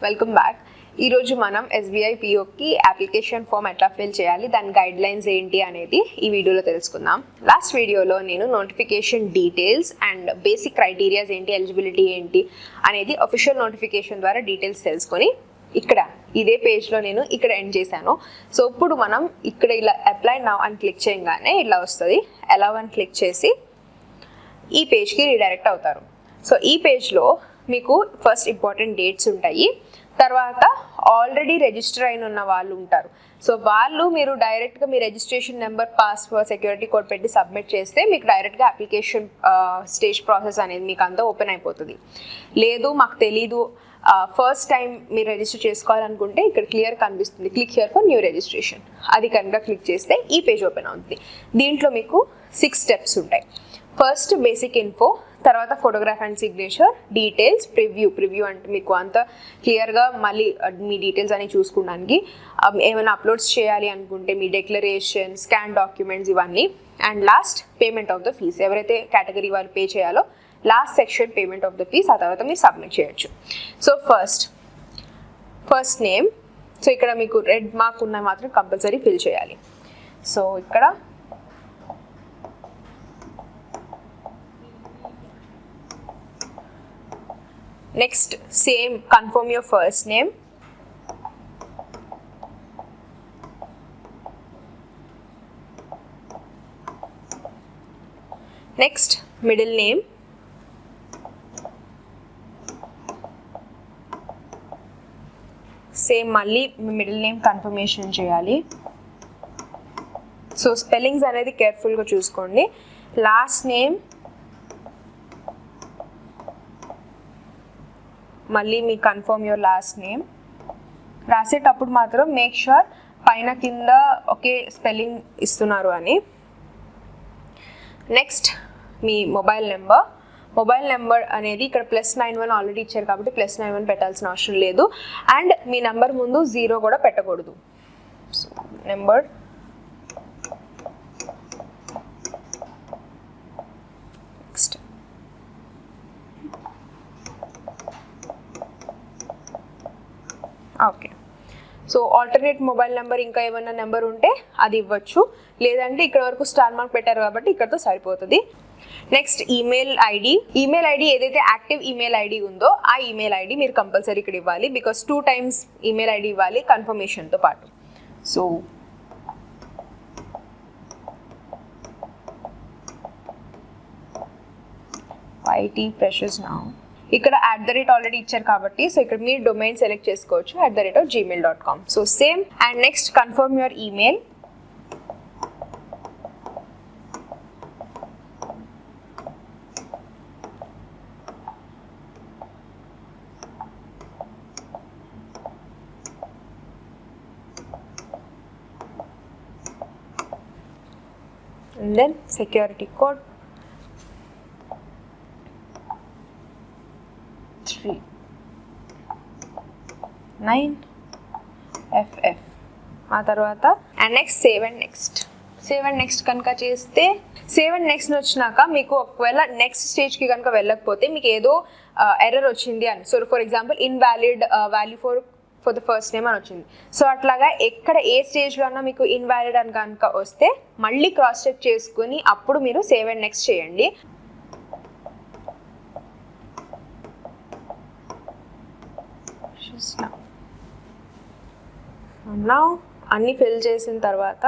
Welcome back. ఈరోజు మనం SBI PO కి అప్లికేషన్ ఫామ్ ఎట్లా ఫిల్ చేయాలి, దాని గైడ్ లైన్స్ ఏంటి అనేది ఈ వీడియోలో తెలుసుకుందాం. లాస్ట్ వీడియోలో నేను notification details and basic criterias ఏంటి, ఎలిజిబిలిటీ ఏంటి అనేది అఫీషియల్ నోటిఫికేషన్ ద్వారా డీటెయిల్స్ తెలుసుకొని ఇక్కడ ఇదే పేజ్లో నేను ఇక్కడ ఎండ్ చేశాను. సో ఇప్పుడు మనం ఇక్కడ ఇలా అప్లై నౌ అని క్లిక్ చేయగానే ఇలా వస్తుంది. అలౌ అని క్లిక్ చేసి ఈ పేజ్కి రీడైరెక్ట్ అవుతారు. సో ఈ పేజ్లో మీకు ఫస్ట్ ఇంపార్టెంట్ డేట్స్ ఉంటాయి, తర్వాత ఆల్రెడీ రిజిస్టర్ అయిన ఉన్న వాళ్ళు ఉంటారు. సో వాళ్ళు మీరు డైరెక్ట్గా మీ registration number, password, security code పెట్టి సబ్మిట్ చేస్తే మీకు డైరెక్ట్గా అప్లికేషన్ స్టేజ్ ప్రాసెస్ అనేది మీకు అంతా ఓపెన్ అయిపోతుంది. లేదు మాకు తెలీదు, ఫస్ట్ టైం మీరు రిజిస్టర్ చేసుకోవాలనుకుంటే ఇక్కడ క్లియర్ కనిపిస్తుంది, click here for new registration. అది కనుక క్లిక్ చేస్తే ఈ పేజ్ ఓపెన్ అవుతుంది. దీంట్లో మీకు 6 స్టెప్స్ ఉంటాయి. ఫస్ట్ బేసిక్ ఇన్ఫో, తర్వాత photograph and signature, details, preview అంటే మీకు అంత క్లియర్గా మళ్ళీ మీ డీటెయిల్స్ అని చూసుకోవడానికి, ఏమైనా అప్లోడ్స్ చేయాలి అనుకుంటే మీ డిక్లరేషన్, స్కాన్ డాక్యుమెంట్స్ ఇవన్నీ, and last payment of the fees. ఎవరైతే కేటగిరీ వాళ్ళు పే చేయాలో last section payment of the fees, ఆ తర్వాత మీరు సబ్మిట్ చేయొచ్చు. So first name. సో ఇక్కడ మీకు రెడ్ మార్క్ ఉన్న మాత్రం కంపల్సరీ ఫిల్ చేయాలి. సో ఇక్కడ next same, confirm your first name, next middle name, same మళ్ళీ మిడిల్ నేమ్ కన్ఫర్మేషన్ చేయాలి. సో స్పెల్లింగ్స్ అనేది కేర్ఫుల్గా చూసుకోండి. లాస్ట్ నేమ్ మళ్ళీ మీ కన్ఫర్మ్ యువర్ లాస్ట్ నేమ్. రాసేటప్పుడు మాత్రం మేక్ ష్యూర్ పైన కింద ఒకే స్పెల్లింగ్ ఇస్తున్నారు అని. నెక్స్ట్ మీ మొబైల్ నెంబర్ అనేది ఇక్కడ +91 ఆల్రెడీ ఇచ్చారు కాబట్టి +91 పెట్టాల్సిన అవసరం లేదు. అండ్ మీ నెంబర్ ముందు 0 కూడా పెట్టకూడదు. So number, next okay. So alternate mobile number ఇంకా ఏమైనా నెంబర్ ఉంటే అది ఇవ్వచ్చు, లేదంటే ఇక్కడ వరకు స్టార్ మార్క్ పెట్టారు కాబట్టి ఇక్కడతో సరిపోతుంది. నెక్స్ట్ ఈమెయిల్ ఐడి ఏదైతే యాక్టివ్ ఈమెయిల్ ఐడి ఉందో ఆ ఈమెయిల్ ఐడి మీరు కంపల్సరీ ఇక్కడ ఇవ్వాలి, బికాస్ 2 times ఈమెయిల్ ఐడి ఇవ్వాలి కన్ఫర్మేషన్తో పాటు. So IT freshers now. ఇక్కడ @ ఆల్రెడీ ఇచ్చారు కాబట్టి సో ఇక్కడ మీరు డొమైన్ సెలెక్ట్ చేసుకోవచ్చు, @gmail.com. So same. And next confirm your email. And then security code 39FF. ఆ తర్వాత and next save and next కనుక చేస్తే, సేవ్ అండ్ నెక్స్ట్ వచ్చినాక మీకు ఒకవేళ నెక్స్ట్ స్టేజ్కి కనుక వెళ్ళకపోతే మీకు ఏదో ఎర్రర్ వచ్చింది అని, so for example invalid value for the first name అని వచ్చింది. సో అట్లాగా ఎక్కడ ఏ స్టేజ్లో అన్నా మీకు ఇన్వాలిడ్ అని కనుక వస్తే మళ్ళీ క్రాస్ చెక్ చేసుకుని అప్పుడు మీరు సేవ్ అండ్ నెక్స్ట్ చేయండి. నౌ అన్నీ ఫిల్ చేసిన తర్వాత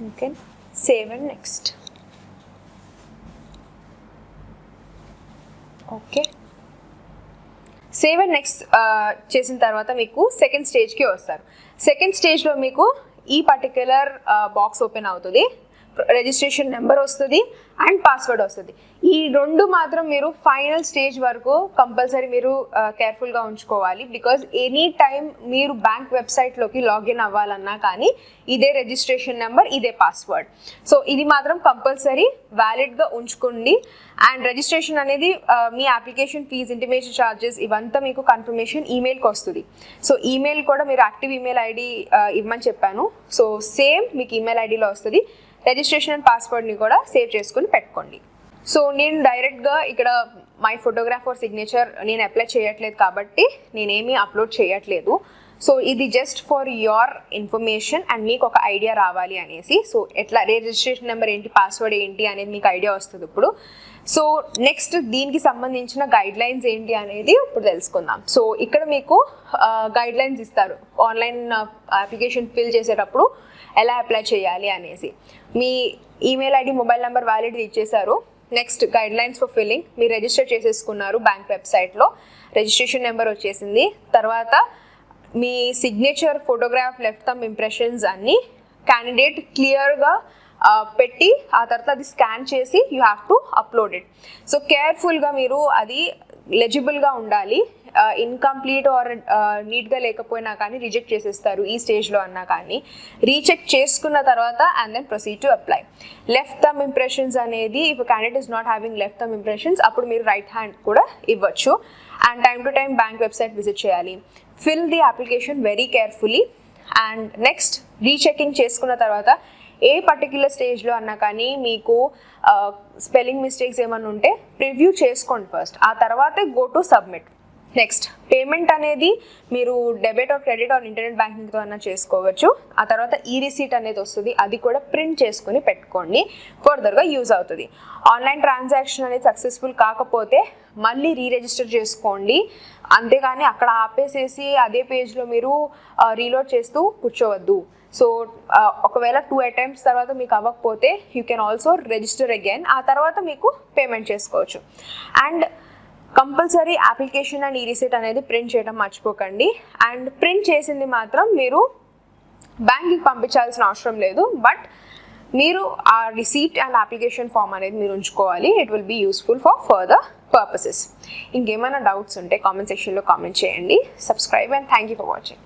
okay, save and next. Okay, save and next చేసిన తర్వాత మీకు సెకండ్ స్టేజ్కి వస్తారు. సెకండ్ స్టేజ్లో మీకు ఈ పర్టిక్యులర్ బాక్స్ ఓపెన్ అవుతుంది. రిజిస్ట్రేషన్ నెంబర్ వస్తుంది అండ్ పాస్వర్డ్ వస్తుంది. ఈ 2 మాత్రం మీరు ఫైనల్ స్టేజ్ వరకు కంపల్సరీ మీరు కేర్ఫుల్గా ఉంచుకోవాలి, బికాజ్ ఎనీ టైం మీరు బ్యాంక్ వెబ్సైట్లోకి లాగిన్ అవ్వాలన్నా కానీ ఇదే రిజిస్ట్రేషన్ నెంబర్, ఇదే పాస్వర్డ్. సో ఇది మాత్రం కంపల్సరీ వ్యాలిడ్గా ఉంచుకోండి. అండ్ రిజిస్ట్రేషన్ అనేది మీ అప్లికేషన్ ఫీజ్, ఇంటిమేషన్ ఛార్జెస్ ఇవంతా మీకు కన్ఫర్మేషన్ ఈమెయిల్కి వస్తుంది. సో ఈమెయిల్ కూడా మీరు యాక్టివ్ ఈమెయిల్ ఐడి ఇవ్వమని చెప్పాను. సో సేమ్ మీకు ఈమెయిల్ ఐడిలో వస్తుంది. రిజిస్ట్రేషన్ అండ్ పాస్వర్డ్ని కూడా సేవ్ చేసుకుని పెట్టుకోండి. సో నేను డైరెక్ట్గా ఇక్కడ మై ఫోటోగ్రాఫ్ ఆర్ సిగ్నేచర్ నేను అప్లై చేయట్లేదు కాబట్టి నేనేమీ అప్లోడ్ చేయట్లేదు. సో ఇది just for your information and మీకు ఒక ఐడియా రావాలి అనేసి. సో ఎట్లా రిజిస్ట్రేషన్ నెంబర్ ఏంటి, పాస్వర్డ్ ఏంటి అనేది మీకు ఐడియా వస్తుంది ఇప్పుడు. సో నెక్స్ట్ దీనికి సంబంధించిన గైడ్ లైన్స్ ఏంటి అనేది ఇప్పుడు తెలుసుకుందాం. సో ఇక్కడ మీకు గైడ్ లైన్స్ ఇస్తారు ఆన్లైన్ అప్లికేషన్ ఫిల్ చేసేటప్పుడు ఎలా అప్లై చేయాలి అనేసి. మీ email ID, mobile number, validity ఇచ్చేసారు. Next guidelines for filling మీరు రిజిస్టర్ చేసేసుకున్నారు బ్యాంక్ వెబ్సైట్లో, రిజిస్ట్రేషన్ నెంబర్ వచ్చేసింది. తర్వాత మీ signature, photograph, left thumb impressions అన్నీ క్యాండిడేట్ క్లియర్గా పెట్టి ఆ తర్వాత అది స్కాన్ చేసి you have to upload it. So కేర్ఫుల్గా మీరు అది లెజిబుల్గా ఉండాలి. ఇన్కంప్లీట్ ఆర్ నీట్గా లేకపోయినా కానీ రిజెక్ట్ చేసేస్తారు ఈ స్టేజ్లో అన్నా కానీ. రీచెక్ చేసుకున్న తర్వాత and then proceed to apply. Left thumb impressions అనేది if candidate is not having left thumb impressions అప్పుడు మీరు రైట్ హ్యాండ్ కూడా ఇవ్వచ్చు. And time to time bank website visit చేయాలి. Fill the application very carefully. And next rechecking చేసుకున్న తర్వాత ఏ particular స్టేజ్లో అన్నా కానీ మీకు స్పెల్లింగ్ మిస్టేక్స్ ఏమైనా ఉంటే ప్రివ్యూ చేసుకోండి ఫస్ట్, ఆ తర్వాతే go to submit. Next payment అనేది మీరు debit or credit or internet బ్యాంకింగ్తో అన్నా చేసుకోవచ్చు. ఆ తర్వాత ఈ రిసీట్ అనేది వస్తుంది, అది కూడా ప్రింట్ చేసుకుని పెట్టుకోండి, ఫర్దర్గా యూజ్ అవుతుంది. ఆన్లైన్ ట్రాన్సాక్షన్ అనేది సక్సెస్ఫుల్ కాకపోతే మళ్ళీ రీరిజిస్టర్ చేసుకోండి, అంతేగాని అక్కడ ఆపేసేసి అదే పేజ్లో మీరు రీలోడ్ చేస్తూ కూర్చోవద్దు. సో ఒకవేళ 2 అటెంప్ట్స్ తర్వాత మీకు అవ్వకపోతే you can also register again, ఆ తర్వాత మీకు పేమెంట్ చేసుకోవచ్చు. అండ్ కంపల్సరీ అప్లికేషన్ అండ్ ఈ రిసీట్ అనేది ప్రింట్ చేయడం మర్చిపోకండి. అండ్ ప్రింట్ చేసింది మాత్రం మీరు బ్యాంక్కి పంపించాల్సిన అవసరం లేదు, బట్ మీరు ఆ రిసీట్ అండ్ అప్లికేషన్ ఫామ్ అనేది మీరు ఉంచుకోవాలి. It will be useful for further purposes. ఇంకేమైనా డౌట్స్ ఉంటే కామెంట్ సెక్షన్లో కామెంట్ చేయండి. Subscribe and thank you for watching.